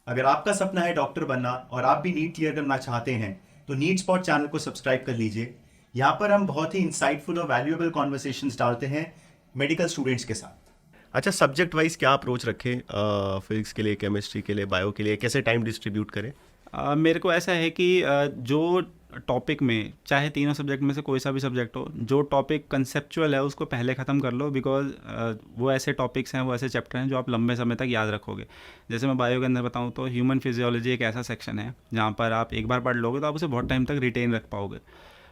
अगर आपका सपना है डॉक्टर बनना और आप भी नीट क्लियर करना चाहते हैं तो नीट स्पॉट चैनल को सब्सक्राइब कर लीजिए। यहाँ पर हम बहुत ही इंसाइटफुल और वैल्यूएबल कॉन्वर्सेशंस डालते हैं मेडिकल स्टूडेंट्स के साथ। अच्छा, सब्जेक्ट वाइज क्या अप्रोच रखें? फिजिक्स के लिए, केमिस्ट्री के लिए, बायो के लिए कैसे टाइम डिस्ट्रीब्यूट करें? मेरे को ऐसा है कि जो टॉपिक में, चाहे तीनों सब्जेक्ट में से कोई सा भी सब्जेक्ट हो, जो टॉपिक कंसेप्चुअल है उसको पहले ख़त्म कर लो, बिकॉज वो ऐसे टॉपिक्स हैं, वो ऐसे चैप्टर हैं जो आप लंबे समय तक याद रखोगे। जैसे मैं बायो के अंदर बताऊँ तो ह्यूमन फिजियोलॉजी एक ऐसा सेक्शन है जहाँ पर आप एक बार पढ़ लोगे तो आप उसे बहुत टाइम तक रिटेन रख पाओगे।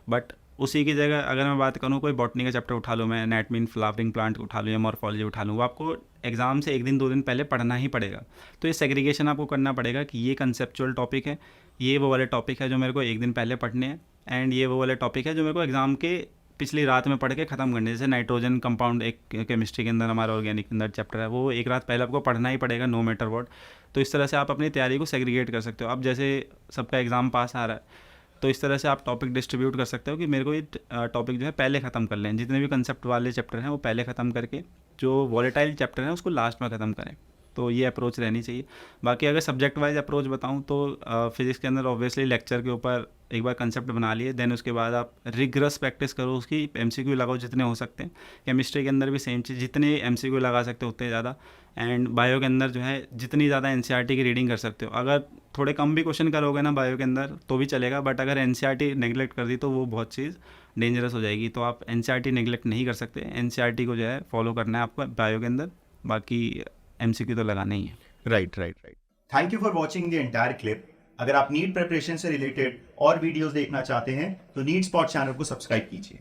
बट उसी की जगह अगर मैं बात करूँ, कोई बॉटनी का चैप्टर उठा लूँ, मैं एनाटॉमी इन फ्लावरिंग प्लांट उठा लूँ या मॉर्फोलॉजी उठा लूँ, वो आपको एग्जाम से एक दिन दो दिन पहले पढ़ना ही पड़ेगा। तो ये सेग्रीगेशन आपको करना पड़ेगा कि ये कंसेप्चुअल टॉपिक है, ये वो वाले टॉपिक है जो मेरे को एक दिन पहले पढ़ने हैं, एंड ये वो वाले टॉपिक है जो मेरे को एग्जाम के पिछली रात में पढ़ के ख़त्म करने। जैसे नाइट्रोजन कंपाउंड एक केमिस्ट्री के अंदर, हमारा ऑर्गेनिक के अंदर चैप्टर है, वो एक रात पहले आपको पढ़ना ही पड़ेगा, नो मैटर व्हाट। तो इस तरह से आप अपनी तैयारी को सेग्रीगेट कर सकते हो। अब जैसे सबका एग्ज़ाम पास आ रहा है तो इस तरह से आप टॉपिक डिस्ट्रीब्यूट कर सकते हो कि मेरे को ये टॉपिक जो है पहले ख़त्म कर लें, जितने भी कंसेप्ट वाले चैप्टर हैं वो पहले ख़त्म करके जो वॉलेटाइल चैप्टर हैं उसको लास्ट में ख़त्म करें। तो ये अप्रोच रहनी चाहिए। बाकी अगर सब्जेक्ट वाइज अप्रोच बताऊं तो फिज़िक्स के अंदर ऑब्वियसली लेक्चर के ऊपर एक बार कंसेप्ट बना लिए, देन उसके बाद आप रिगरस प्रैक्टिस करो, उसकी एमसीक्यू लगाओ जितने हो सकते हैं। केमिस्ट्री के अंदर भी सेम चीज़, जितने एमसीक्यू लगा सकते हो उतने ज़्यादा। एंड बायो के अंदर जो है जितनी ज़्यादा एनसीईआरटी की रीडिंग कर सकते हो। अगर थोड़े कम भी क्वेश्चन करोगे ना बायो के अंदर तो भी चलेगा, बट अगर एनसीईआरटी नेगलेक्ट कर दी तो वो बहुत चीज़ डेंजरस हो जाएगी। तो आप एनसीईआरटी नेगलेक्ट नहीं कर सकते, एनसीईआरटी को जो है फॉलो करना है आपको बायो के अंदर। बाकी एमसीक्यू तो लगाना ही है। Right right right. Thank you for watching the entire clip. अगर आप नीट प्रिपरेशन से रिलेटेड और वीडियोस देखना चाहते हैं तो नीट स्पॉट चैनल को सब्सक्राइब कीजिए।